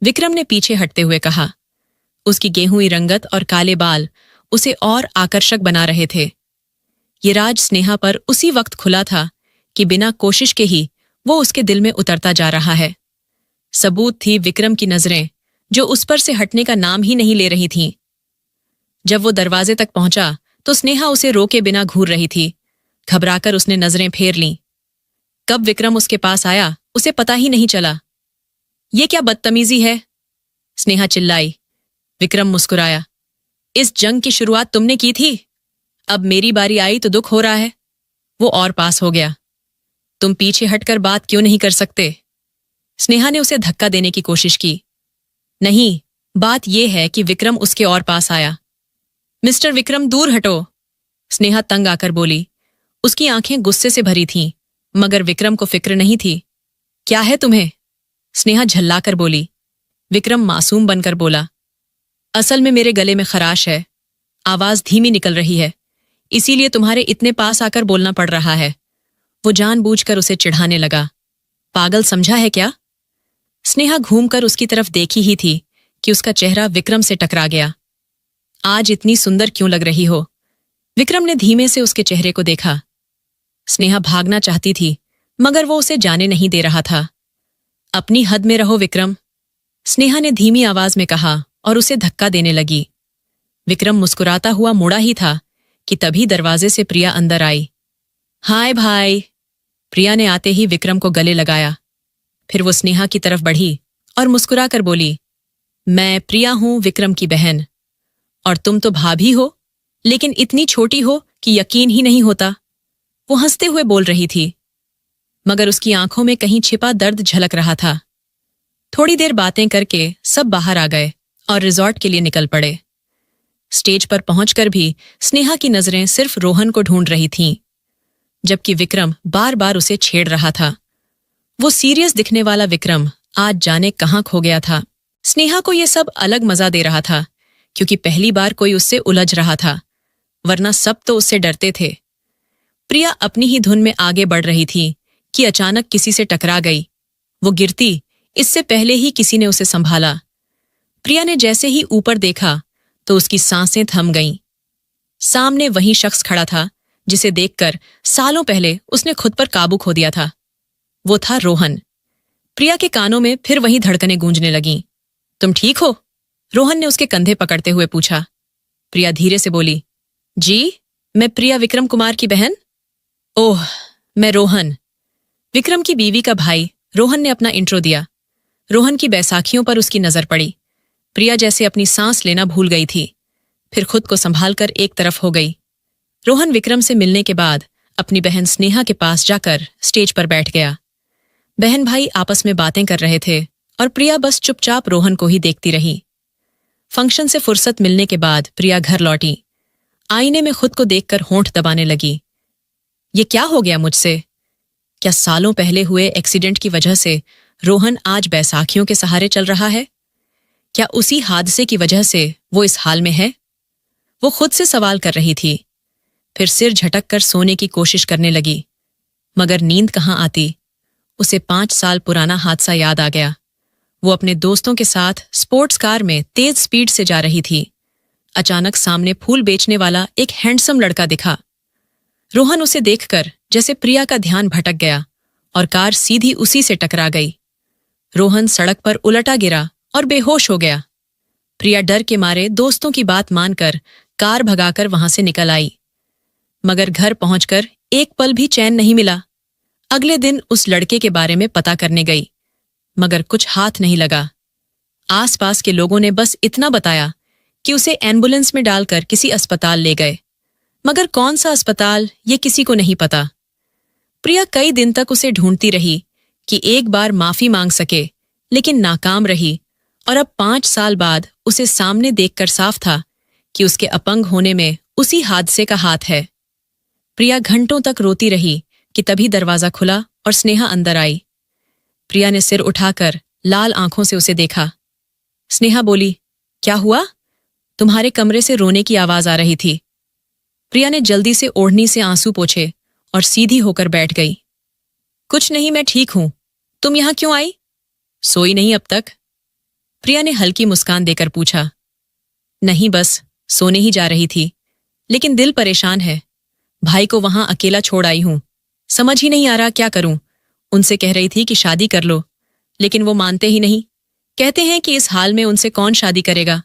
विक्रम ने पीछे हटते हुए कहा। उसकी गेहूंई रंगत और काले बाल उसे और आकर्षक बना रहे थे। ये राज स्नेहा पर उसी वक्त खुला था कि बिना कोशिश के ही वो उसके दिल में उतरता जा रहा है। सबूत थी विक्रम की नजरें, जो उस पर से हटने का नाम ही नहीं ले रही थीं। जब वो दरवाजे तक पहुंचा तो स्नेहा उसे रोके बिना घूर रही थी। घबराकर उसने नजरें फेर लीं। कब विक्रम उसके पास आया उसे पता ही नहीं चला। ये क्या बदतमीजी है? स्नेहा चिल्लाई। विक्रम मुस्कुराया, इस जंग की शुरुआत तुमने की थी, अब मेरी बारी आई तो दुख हो रहा है। वो और पास हो गया। तुम पीछे हटकर बात क्यों नहीं कर सकते? स्नेहा ने उसे धक्का देने की कोशिश की। नहीं, बात यह है कि विक्रम उसके और पास आया। मिस्टर विक्रम दूर हटो, स्नेहा तंग आकर बोली। उसकी आंखें गुस्से से भरी थीं, मगर विक्रम को फिक्र नहीं थी। क्या है तुम्हें? स्नेहा झल्लाकर बोली। विक्रम मासूम बनकर बोला, असल में मेरे गले में खराश है, आवाज धीमी निकल रही है, इसीलिए तुम्हारे इतने पास आकर बोलना पड़ रहा है। वो जानबूझकर उसे चिढ़ाने लगा। पागल समझा है क्या? स्नेहा घूमकर उसकी तरफ देखी ही थी कि उसका चेहरा विक्रम से टकरा गया। आज इतनी सुंदर क्यों लग रही हो? विक्रम ने धीमे से उसके चेहरे को देखा। स्नेहा भागना चाहती थी, मगर वो उसे जाने नहीं दे रहा था। अपनी हद में रहो विक्रम, स्नेहा ने धीमी आवाज में कहा और उसे धक्का देने लगी। विक्रम मुस्कुराता हुआ मुड़ा ही था कि तभी दरवाजे से प्रिया अंदर आई। हाय भाई, प्रिया ने आते ही विक्रम को गले लगाया। फिर वो स्नेहा की तरफ बढ़ी और मुस्कुराकर बोली, मैं प्रिया हूं, विक्रम की बहन। और तुम तो भाभी हो, लेकिन इतनी छोटी हो कि यकीन ही नहीं होता। वो हंसते हुए बोल रही थी, मगर उसकी आंखों में कहीं छिपा दर्द झलक रहा था। थोड़ी देर बातें करके सब बाहर आ गए और रिजॉर्ट के लिए निकल पड़े। स्टेज पर पहुंचकर भी स्नेहा की नजरें सिर्फ रोहन को ढूंढ रही थीं, जबकि विक्रम बार बार उसे छेड़ रहा था। वो सीरियस दिखने वाला विक्रम आज जाने कहाँ खो गया था। स्नेहा को यह सब अलग मजा दे रहा था, क्योंकि पहली बार कोई उससे उलझ रहा था, वरना सब तो उससे डरते थे। प्रिया अपनी ही धुन में आगे बढ़ रही थी कि अचानक किसी से टकरा गई। वो गिरती, इससे पहले ही किसी ने उसे संभाला। प्रिया ने जैसे ही ऊपर देखा तो उसकी सांसें थम गईं। सामने वही शख्स खड़ा था जिसे देखकर सालों पहले उसने खुद पर काबू खो दिया था। वो था रोहन। प्रिया के कानों में फिर वही धड़कनें गूंजने लगीं। तुम ठीक हो? रोहन ने उसके कंधे पकड़ते हुए पूछा। प्रिया धीरे से बोली, जी, मैं प्रिया विक्रम कुमार की बहन। ओह, मैं रोहन, विक्रम की बीवी का भाई। रोहन ने अपना इंट्रो दिया। रोहन की बैसाखियों पर उसकी नजर पड़ी। प्रिया जैसे अपनी सांस लेना भूल गई थी, फिर खुद को संभालकर एक तरफ हो गई। रोहन विक्रम से मिलने के बाद अपनी बहन स्नेहा के पास जाकर स्टेज पर बैठ गया। बहन भाई आपस में बातें कर रहे थे और प्रिया बस चुपचाप रोहन को ही देखती रही। फंक्शन से फुर्सत मिलने के बाद प्रिया घर लौटी। आईने में खुद को देखकर होंठ दबाने लगी। ये क्या हो गया मुझसे? क्या सालों पहले हुए एक्सीडेंट की वजह से रोहन आज बैसाखियों के सहारे चल रहा है? क्या उसी हादसे की वजह से वो इस हाल में है? वो खुद से सवाल कर रही थी। फिर सिर झटक कर सोने की कोशिश करने लगी, मगर नींद कहाँ आती। उसे 5 साल पुराना हादसा याद आ गया। वो अपने दोस्तों के साथ स्पोर्ट्स कार में तेज स्पीड से जा रही थी। अचानक सामने फूल बेचने वाला एक हैंडसम लड़का दिखा। रोहन उसे देखकर जैसे प्रिया का ध्यान भटक गया और कार सीधी उसी से टकरा गई। रोहन सड़क पर उलटा गिरा और बेहोश हो गया। प्रिया डर के मारे दोस्तों की बात मानकर कार भगाकर वहां से निकल आई, मगर घर पहुंचकर एक पल भी चैन नहीं मिला। अगले दिन उस लड़के के बारे में पता करने गई, मगर कुछ हाथ नहीं लगा। आसपास के लोगों ने बस इतना बताया कि उसे एम्बुलेंस में डालकर किसी अस्पताल ले गए, मगर कौन सा अस्पताल ये किसी को नहीं पता। प्रिया कई दिन तक उसे ढूंढती रही कि एक बार माफी मांग सके, लेकिन नाकाम रही। और अब 5 साल बाद उसे सामने देखकर साफ था कि उसके अपंग होने में उसी हादसे का हाथ है। प्रिया घंटों तक रोती रही कि तभी दरवाजा खुला और स्नेहा अंदर आई। प्रिया ने सिर उठाकर लाल आंखों से उसे देखा। स्नेहा बोली, क्या हुआ? तुम्हारे कमरे से रोने की आवाज आ रही थी। प्रिया ने जल्दी से ओढ़नी से आंसू पोंछे और सीधी होकर बैठ गई। कुछ नहीं, मैं ठीक हूं। तुम यहां क्यों आई? सोई नहीं अब तक? प्रिया ने हल्की मुस्कान देकर पूछा। नहीं, बस सोने ही जा रही थी, लेकिन दिल परेशान है। भाई को वहां अकेला छोड़ आई हूं। समझ ही नहीं आ रहा क्या करूं। उनसे कह रही थी कि शादी कर लो, लेकिन वो मानते ही नहीं। कहते हैं कि इस हाल में उनसे कौन शादी करेगा।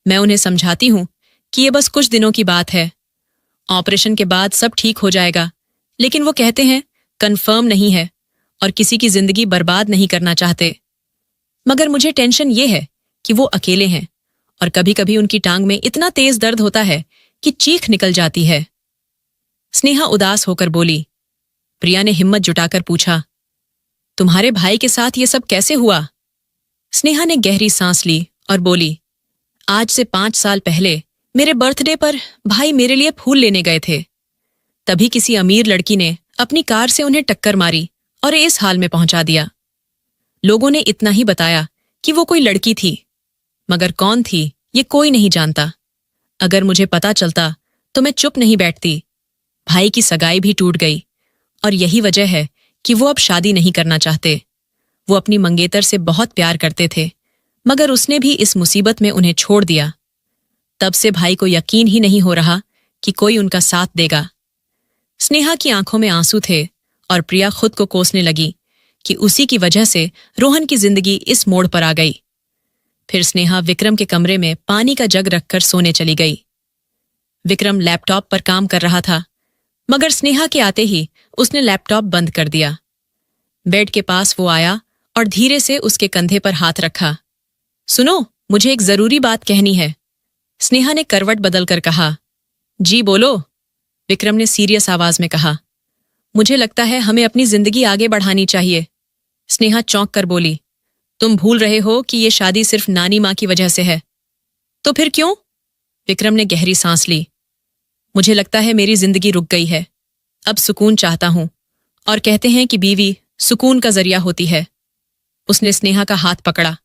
मैं उन्हें समझाती हूं कि ये बस कुछ दिनों की बात है, ऑपरेशन के बाद सब ठीक हो जाएगा, लेकिन वो कहते हैं कंफर्म नहीं है और किसी की जिंदगी बर्बाद नहीं करना चाहते। मगर मुझे टेंशन ये है कि वो अकेले हैं और कभी कभी उनकी टांग में इतना तेज दर्द होता है कि चीख निकल जाती है। स्नेहा उदास होकर बोली। प्रिया ने हिम्मत जुटाकर पूछा, तुम्हारे भाई के साथ ये सब कैसे हुआ? स्नेहा ने गहरी सांस ली और बोली, आज से 5 साल पहले मेरे बर्थडे पर भाई मेरे लिए फूल लेने गए थे। तभी किसी अमीर लड़की ने अपनी कार से उन्हें टक्कर मारी और इस हाल में पहुंचा दिया। लोगों ने इतना ही बताया कि वो कोई लड़की थी, मगर कौन थी ये कोई नहीं जानता। अगर मुझे पता चलता तो मैं चुप नहीं बैठती। भाई की सगाई भी टूट गई और यही वजह है कि वो अब शादी नहीं करना चाहते। वो अपनी मंगेतर से बहुत प्यार करते थे, मगर उसने भी इस मुसीबत में उन्हें छोड़ दिया। तब से भाई को यकीन ही नहीं हो रहा कि कोई उनका साथ देगा। स्नेहा की आंखों में आंसू थे और प्रिया खुद को कोसने लगी कि उसी की वजह से रोहन की जिंदगी इस मोड़ पर आ गई। फिर स्नेहा विक्रम के कमरे में पानी का जग रखकर सोने चली गई। विक्रम लैपटॉप पर काम कर रहा था, मगर स्नेहा के आते ही उसने लैपटॉप बंद कर दिया। बेड के पास वो आया और धीरे से उसके कंधे पर हाथ रखा। सुनो, मुझे एक जरूरी बात कहनी है। स्नेहा ने करवट बदलकर कहा। जी बोलो, विक्रम ने सीरियस आवाज में कहा। मुझे लगता है हमें अपनी जिंदगी आगे बढ़ानी चाहिए। स्नेहा चौंक कर बोली, तुम भूल रहे हो कि ये शादी सिर्फ नानी माँ की वजह से है। तो फिर क्यों? विक्रम ने गहरी सांस ली। मुझे लगता है मेरी जिंदगी रुक गई है। अब सुकून चाहता हूं, और कहते हैं कि बीवी सुकून का जरिया होती है। उसने स्नेहा का हाथ पकड़ा।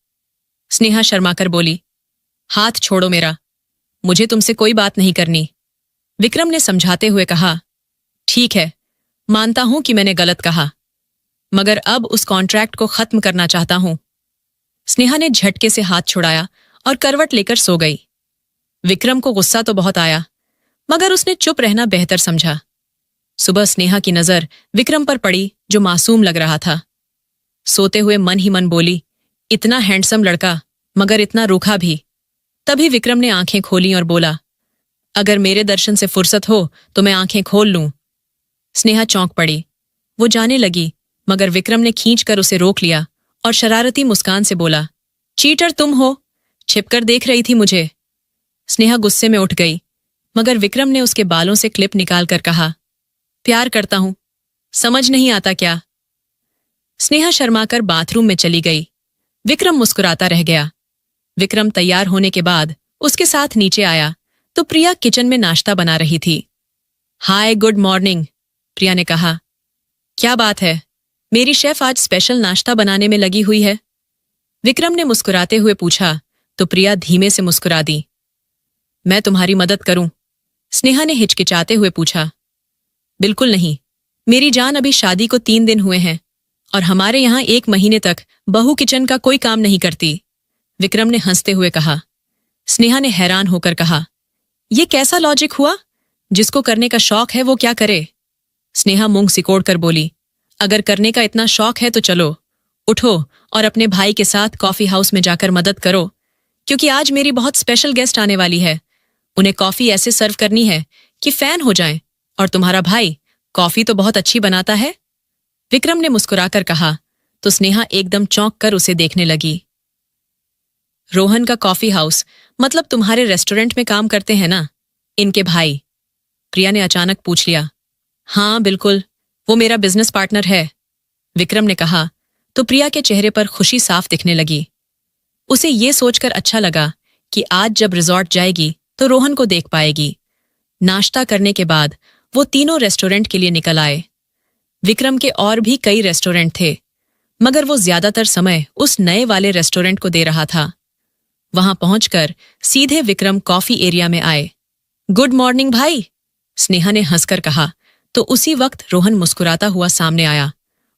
स्नेहा शर्माकर बोली, हाथ छोड़ो मेरा, मुझे तुमसे कोई बात नहीं करनी। विक्रम ने समझाते हुए कहा, ठीक है, मानता हूं कि मैंने गलत कहा, मगर अब उस कॉन्ट्रैक्ट को खत्म करना चाहता हूं। स्नेहा ने झटके से हाथ छुड़ाया और करवट लेकर सो गई। विक्रम को गुस्सा तो बहुत आया, मगर उसने चुप रहना बेहतर समझा। सुबह स्नेहा की नजर विक्रम पर पड़ी, जो मासूम लग रहा था। सोते हुए मन ही मन बोली, इतना हैंडसम लड़का, मगर इतना रूखा भी। तभी विक्रम ने आंखें खोली और बोला, अगर मेरे दर्शन से फुर्सत हो तो मैं आंखें खोल लूं। स्नेहा चौंक पड़ी। वो जाने लगी, मगर विक्रम ने खींचकर उसे रोक लिया और शरारती मुस्कान से बोला, चीटर तुम हो, छिपकर देख रही थी मुझे। स्नेहा गुस्से में उठ गई, मगर विक्रम ने उसके बालों से क्लिप निकालकर कहा, प्यार करता हूं, समझ नहीं आता क्या। स्नेहा शर्माकर बाथरूम में चली गई। विक्रम मुस्कुराता रह गया। विक्रम तैयार होने के बाद उसके साथ नीचे आया तो प्रिया किचन में नाश्ता बना रही थी। हाय, गुड मॉर्निंग, प्रिया ने कहा। क्या बात है, मेरी शेफ आज स्पेशल नाश्ता बनाने में लगी हुई है? विक्रम ने मुस्कुराते हुए पूछा तो प्रिया धीमे से मुस्कुरा दी। मैं तुम्हारी मदद करूं? स्नेहा ने हिचकिचाते हुए पूछा। बिल्कुल नहीं, मेरी जान, अभी शादी को 3 दिन हुए हैं और हमारे यहां 1 महीने तक बहू किचन का कोई काम नहीं करती, विक्रम ने हंसते हुए कहा। स्नेहा ने हैरान होकर कहा, यह कैसा लॉजिक हुआ? जिसको करने का शौक है वो क्या करे? स्नेहा मुंह सिकोड़कर बोली, अगर करने का इतना शौक है तो चलो, उठो और अपने भाई के साथ कॉफी हाउस में जाकर मदद करो, क्योंकि आज मेरी बहुत स्पेशल गेस्ट आने वाली है। उन्हें कॉफी ऐसे सर्व करनी है कि फैन हो जाएं, और तुम्हारा भाई कॉफी तो बहुत अच्छी बनाता है। विक्रम ने मुस्कुराकर कहा तो स्नेहा एकदम चौंक कर उसे देखने लगी। रोहन का कॉफी हाउस मतलब तुम्हारे रेस्टोरेंट में काम करते हैं ना इनके भाई? प्रिया ने अचानक पूछ लिया। हाँ बिल्कुल, वो मेरा बिजनेस पार्टनर है, विक्रम ने कहा तो प्रिया के चेहरे पर खुशी साफ दिखने लगी। उसे ये सोचकर अच्छा लगा कि आज जब रिजॉर्ट जाएगी तो रोहन को देख पाएगी। नाश्ता करने के बाद वो तीनों रेस्टोरेंट के लिए निकल आए। विक्रम के और भी कई रेस्टोरेंट थे, मगर वो ज्यादातर समय उस नए वाले रेस्टोरेंट को दे रहा था। वहां पहुंचकर सीधे विक्रम कॉफी एरिया में आए। गुड मॉर्निंग भाई, स्नेहा ने हंसकर कहा तो उसी वक्त रोहन मुस्कुराता हुआ सामने आया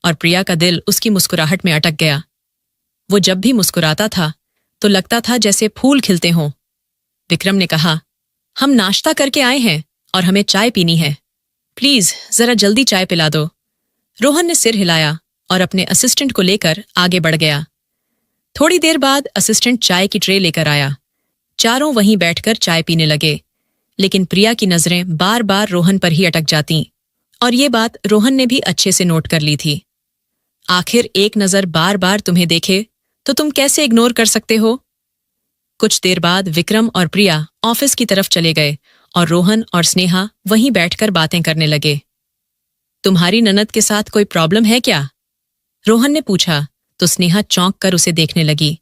और प्रिया का दिल उसकी मुस्कुराहट में अटक गया। वो जब भी मुस्कुराता था तो लगता था जैसे फूल खिलते हों। विक्रम ने कहा, हम नाश्ता करके आए हैं और हमें चाय पीनी है, प्लीज जरा जल्दी चाय पिला दो। रोहन ने सिर हिलाया और अपने असिस्टेंट को लेकर आगे बढ़ गया। थोड़ी देर बाद असिस्टेंट चाय की ट्रे लेकर आया। चारों वहीं बैठकर चाय पीने लगे, लेकिन प्रिया की नजरें बार बार रोहन पर ही अटक जातीं, और ये बात रोहन ने भी अच्छे से नोट कर ली थी। आखिर एक नजर बार बार तुम्हें देखे तो तुम कैसे इग्नोर कर सकते हो? कुछ देर बाद विक्रम और प्रिया ऑफिस की तरफ चले गए और रोहन और स्नेहा वहीं बैठकर बातें करने लगे। तुम्हारी ननद के साथ कोई प्रॉब्लम है क्या? रोहन ने पूछा तो स्नेहा चौंक कर उसे देखने लगी।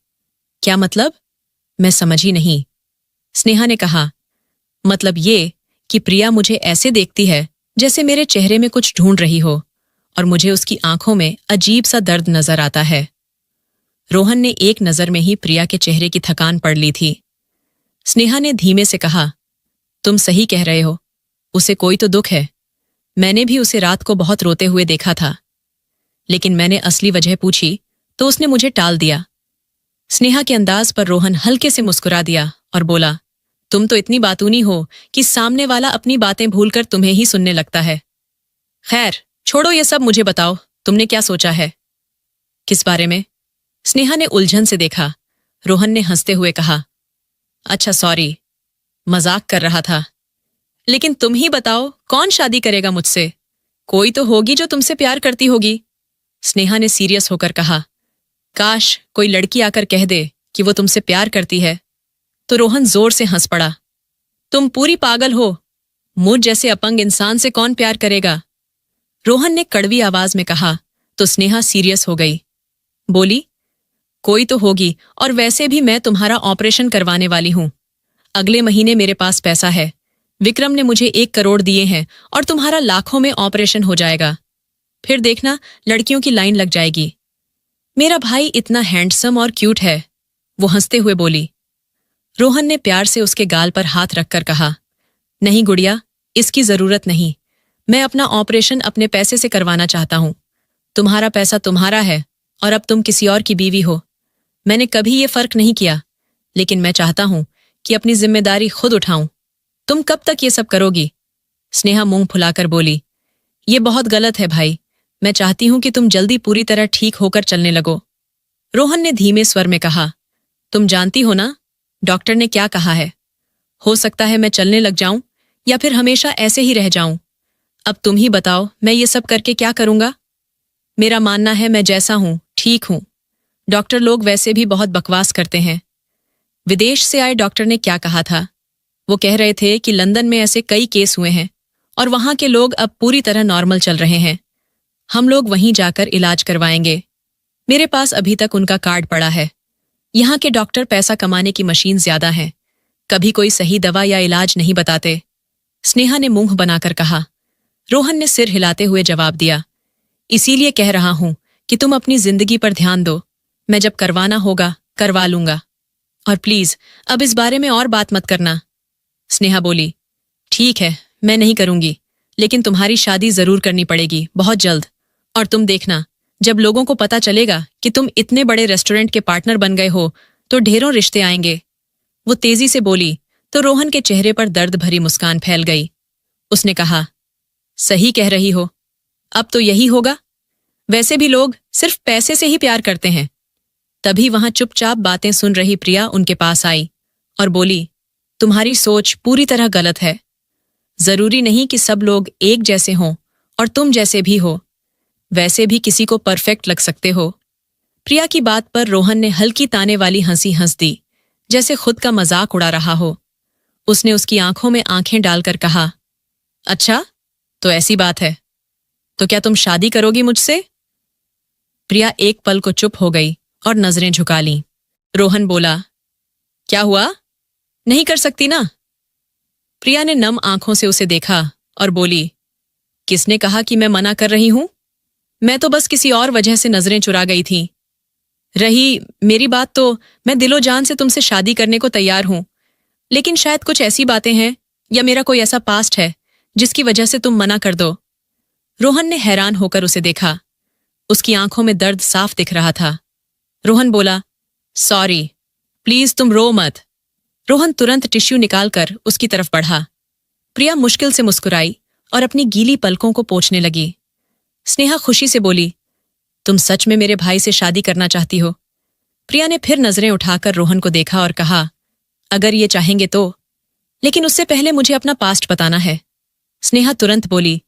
क्या मतलब? मैं समझी नहीं। स्नेहा ने कहा, मतलब ये कि प्रिया मुझे ऐसे देखती है जैसे मेरे चेहरे में कुछ ढूंढ रही हो, और मुझे उसकी आंखों में अजीब सा दर्द नजर आता है। रोहन ने एक नजर में ही प्रिया के चेहरे की थकान पढ़ ली थी। स्नेहा ने धीमे से कहा, तुम सही कह रहे हो, उसे कोई तो दुख है। मैंने भी उसे रात को बहुत रोते हुए देखा था, लेकिन मैंने असली वजह पूछी तो उसने मुझे टाल दिया। स्नेहा के अंदाज पर रोहन हल्के से मुस्कुरा दिया और बोला, तुम तो इतनी बातूनी हो कि सामने वाला अपनी बातें भूलकर तुम्हें ही सुनने लगता है। खैर छोड़ो ये सब, मुझे बताओ तुमने क्या सोचा है? किस बारे में? स्नेहा ने उलझन से देखा। रोहन ने हंसते हुए कहा, अच्छा सॉरी, मजाक कर रहा था। लेकिन तुम ही बताओ, कौन शादी करेगा मुझसे? कोई तो होगी जो तुमसे प्यार करती होगी। स्नेहा ने सीरियस होकर कहा, काश कोई लड़की आकर कह दे कि वो तुमसे प्यार करती है। तो रोहन जोर से हंस पड़ा। तुम पूरी पागल हो, मुझ जैसे अपंग इंसान से कौन प्यार करेगा? रोहन ने कड़वी आवाज में कहा तो स्नेहा सीरियस हो गई। बोली, कोई तो होगी, और वैसे भी मैं तुम्हारा ऑपरेशन करवाने वाली हूं। अगले महीने मेरे पास पैसा है। विक्रम ने मुझे 1 करोड़ दिए हैं और तुम्हारा लाखों में ऑपरेशन हो जाएगा। फिर देखना, लड़कियों की लाइन लग जाएगी। मेरा भाई इतना हैंडसम और क्यूट है, वो हंसते हुए बोली। रोहन ने प्यार से उसके गाल पर हाथ रखकर कहा, नहीं गुड़िया, इसकी जरूरत नहीं। मैं अपना ऑपरेशन अपने पैसे से करवाना चाहता हूं। तुम्हारा पैसा तुम्हारा है और अब तुम किसी और की बीवी हो। मैंने कभी ये फर्क नहीं किया, लेकिन मैं चाहता हूं कि अपनी जिम्मेदारी खुद उठाऊं। तुम कब तक ये सब करोगी? स्नेहा मुंह फुलाकर बोली, ये बहुत गलत है भाई। मैं चाहती हूं कि तुम जल्दी पूरी तरह ठीक होकर चलने लगो। रोहन ने धीमे स्वर में कहा, तुम जानती हो ना डॉक्टर ने क्या कहा है। हो सकता है मैं चलने लग जाऊं या फिर हमेशा ऐसे ही रह जाऊं। अब तुम ही बताओ, मैं ये सब करके क्या करूंगा? मेरा मानना है मैं जैसा हूं ठीक हूं। डॉक्टर लोग वैसे भी बहुत बकवास करते हैं। विदेश से आए डॉक्टर ने क्या कहा था? वो कह रहे थे कि लंदन में ऐसे कई केस हुए हैं और वहां के लोग अब पूरी तरह नॉर्मल चल रहे हैं। हम लोग वहीं जाकर इलाज करवाएंगे। मेरे पास अभी तक उनका कार्ड पड़ा है। यहाँ के डॉक्टर पैसा कमाने की मशीन ज्यादा हैं, कभी कोई सही दवा या इलाज नहीं बताते। स्नेहा ने मुंह बनाकर कहा। रोहन ने सिर हिलाते हुए जवाब दिया, इसीलिए कह रहा हूं कि तुम अपनी जिंदगी पर ध्यान दो। मैं जब करवाना होगा करवा लूंगा। और प्लीज अब इस बारे में और बात मत करना। स्नेहा बोली, ठीक है, मैं नहीं करूंगी, लेकिन तुम्हारी शादी जरूर करनी पड़ेगी बहुत जल्द। और तुम देखना, जब लोगों को पता चलेगा कि तुम इतने बड़े रेस्टोरेंट के पार्टनर बन गए हो तो ढेरों रिश्ते आएंगे। वो तेजी से बोली तो रोहन के चेहरे पर दर्द भरी मुस्कान फैल गई। उसने कहा, सही कह रही हो, अब तो यही होगा। वैसे भी लोग सिर्फ पैसे से ही प्यार करते हैं। तभी वहां चुपचाप बातें सुन रही प्रिया उनके पास आई और बोली, तुम्हारी सोच पूरी तरह गलत है। जरूरी नहीं कि सब लोग एक जैसे हों और तुम जैसे भी हो। वैसे भी किसी को परफेक्ट लग सकते हो। प्रिया की बात पर रोहन ने हल्की ताने वाली हंसी हंस दी, जैसे खुद का मजाक उड़ा रहा हो। उसने उसकी आंखों में आंखें डालकर कहा, अच्छा, तो ऐसी बात है। तो क्या तुम शादी करोगी मुझसे? प्रिया एक पल को चुप हो गई और नजरें झुका लीं। रोहन बोला, क्या हुआ? नहीं कर सकती ना? प्रिया ने नम आंखों से उसे देखा और बोली, किसने कहा कि मैं मना कर रही हूं? मैं तो बस किसी और वजह से नजरें चुरा गई थी। रही मेरी बात तो मैं दिलो जान से तुमसे शादी करने को तैयार हूं, लेकिन शायद कुछ ऐसी बातें हैं या मेरा कोई ऐसा पास्ट है जिसकी वजह से तुम मना कर दो। रोहन ने हैरान होकर उसे देखा। उसकी आंखों में दर्द साफ दिख रहा था। रोहन बोला, सॉरी, प्लीज तुम रो मत। रोहन तुरंत टिश्यू निकालकर उसकी तरफ बढ़ा। प्रिया मुश्किल से मुस्कुराई और अपनी गीली पलकों को पोंछने लगी। स्नेहा खुशी से बोली, तुम सच में मेरे भाई से शादी करना चाहती हो? प्रिया ने फिर नजरें उठाकर रोहन को देखा और कहा, अगर ये चाहेंगे तो, लेकिन उससे पहले मुझे अपना पास्ट बताना है। स्नेहा तुरंत बोली,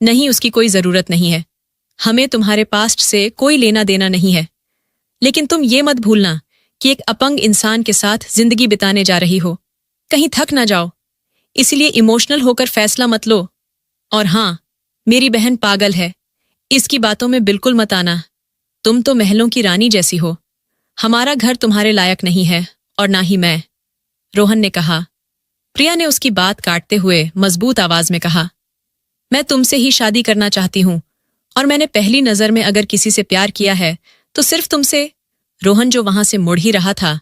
नहीं, उसकी कोई जरूरत नहीं है। हमें तुम्हारे पास्ट से कोई लेना देना नहीं है। लेकिन तुम ये मत भूलना कि एक अपंग इंसान के साथ जिंदगी बिताने जा रही हो। कहीं थक ना जाओ, इसलिए इमोशनल होकर फैसला मत लो। और हां, मेरी बहन पागल है, इसकी बातों में बिल्कुल मत आना। तुम तो महलों की रानी जैसी हो। हमारा घर तुम्हारे लायक नहीं है और ना ही मैं, रोहन ने कहा। प्रिया ने उसकी बात काटते हुए मजबूत आवाज में कहा, मैं तुमसे ही शादी करना चाहती हूं और मैंने पहली नजर में अगर किसी से प्यार किया है तो सिर्फ तुमसे। रोहन जो वहां से मुड़ ही रहा था,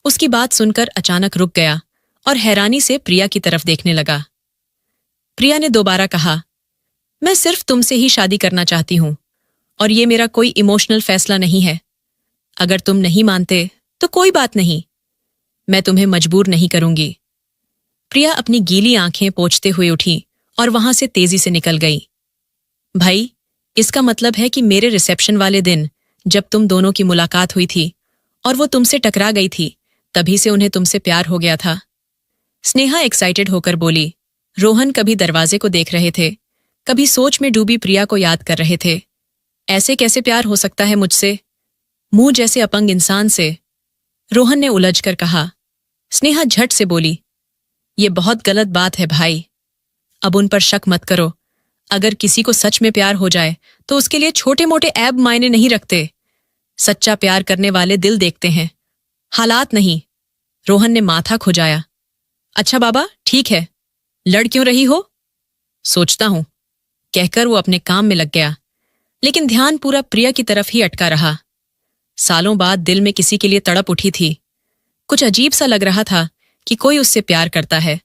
उसकी बात सुनकर अचानक रुक गया और हैरानी से प्रिया की तरफ देखने लगा। प्रिया ने दोबारा कहा, मैं सिर्फ तुमसे ही शादी करना चाहती हूं और ये मेरा कोई इमोशनल फैसला नहीं है। अगर तुम नहीं मानते तो कोई बात नहीं, मैं तुम्हें मजबूर नहीं करूंगी। प्रिया अपनी गीली आंखें पोंछते हुए उठी और वहां से तेजी से निकल गई। भाई, इसका मतलब है कि मेरे रिसेप्शन वाले दिन जब तुम दोनों की मुलाकात हुई थी और वो तुमसे टकरा गई थी, तभी से उन्हें तुमसे प्यार हो गया था। स्नेहा एक्साइटेड होकर बोली। रोहन कभी दरवाजे को देख रहे थे, कभी सोच में डूबी प्रिया को याद कर रहे थे। ऐसे कैसे प्यार हो सकता है मुझसे, मुंह जैसे अपंग इंसान से? रोहन ने उलझकर कहा। स्नेहा झट से बोली, ये बहुत गलत बात है भाई। अब उन पर शक मत करो। अगर किसी को सच में प्यार हो जाए तो उसके लिए छोटे मोटे ऐब मायने नहीं रखते। सच्चा प्यार करने वाले दिल देखते हैं, हालात नहीं। रोहन ने माथा खुजाया। अच्छा बाबा, ठीक है, लड़ क्यों रही हो? सोचता हूं, कहकर वो अपने काम में लग गया, लेकिन ध्यान पूरा प्रिया की तरफ ही अटका रहा। सालों बाद दिल में किसी के लिए तड़प उठी थी। कुछ अजीब सा लग रहा था कि कोई उससे प्यार करता है।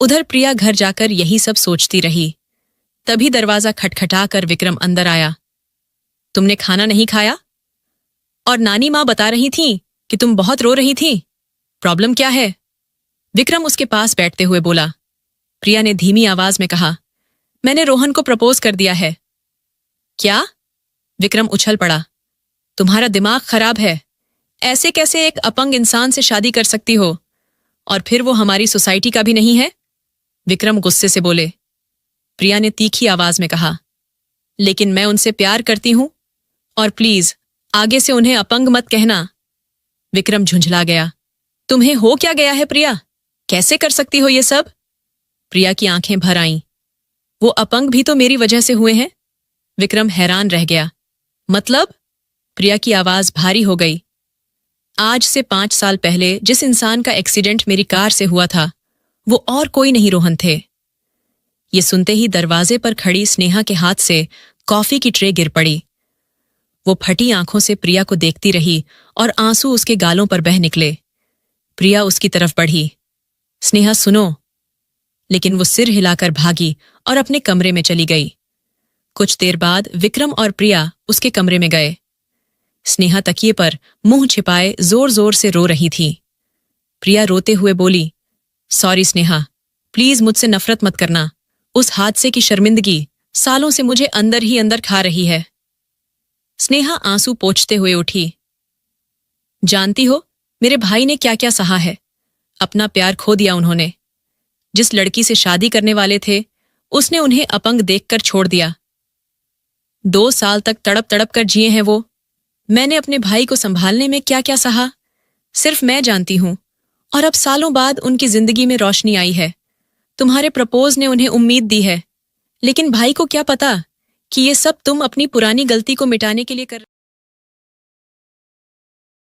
उधर प्रिया घर जाकर यही सब सोचती रही। तभी दरवाजा खटखटाकर विक्रम अंदर आया। तुमने खाना नहीं खाया? और नानी माँ बता रही थी कि तुम बहुत रो रही थी। प्रॉब्लम क्या है? विक्रम उसके पास बैठते हुए बोला। प्रिया ने धीमी आवाज में कहा, मैंने रोहन को प्रपोज कर दिया है। क्या? विक्रम उछल पड़ा। तुम्हारा दिमाग खराब है। ऐसे कैसे एक अपंग इंसान से शादी कर सकती हो? और फिर वो हमारी सोसाइटी का भी नहीं है? विक्रम गुस्से से बोले। प्रिया ने तीखी आवाज में कहा, लेकिन मैं उनसे प्यार करती हूं, और प्लीज आगे से उन्हें अपंग मत कहना। विक्रम झुंझला गया। तुम्हें हो क्या गया है प्रिया? कैसे कर सकती हो ये सब? प्रिया की आंखें भर आईं। वो अपंग भी तो मेरी वजह से हुए हैं। विक्रम हैरान रह गया। मतलब? प्रिया की आवाज भारी हो गई। आज से 5 साल पहले जिस इंसान का एक्सीडेंट मेरी कार से हुआ था, वो और कोई नहीं रोहन थे। ये सुनते ही दरवाजे पर खड़ी स्नेहा के हाथ से कॉफी की ट्रे गिर पड़ी। वो फटी आंखों से प्रिया को देखती रही और आंसू उसके गालों पर बह निकले। प्रिया उसकी तरफ बढ़ी। स्नेहा सुनो। लेकिन वो सिर हिलाकर भागी और अपने कमरे में चली गई। कुछ देर बाद विक्रम और प्रिया उसके कमरे में गए। स्नेहा तकिए पर मुंह छिपाए जोर जोर से रो रही थी। प्रिया रोते हुए बोली, सॉरी स्नेहा, प्लीज मुझसे नफरत मत करना। उस हादसे की शर्मिंदगी सालों से मुझे अंदर ही अंदर खा रही है। स्नेहा आंसू पोंछते हुए उठी। जानती हो, मेरे भाई ने क्या क्या सहा है। अपना प्यार खो दिया उन्होंने। जिस लड़की से शादी करने वाले थे, उसने उन्हें अपंग देखकर छोड़ दिया। 2 साल तक तड़प तड़प कर जिए हैं वो। मैंने अपने भाई को संभालने में क्या क्या सहा, सिर्फ मैं जानती हूं। और अब सालों बाद उनकी जिंदगी में रोशनी आई है। तुम्हारे प्रपोज ने उन्हें उम्मीद दी है। लेकिन भाई को क्या पता कि ये सब तुम अपनी पुरानी गलती को मिटाने के लिए कर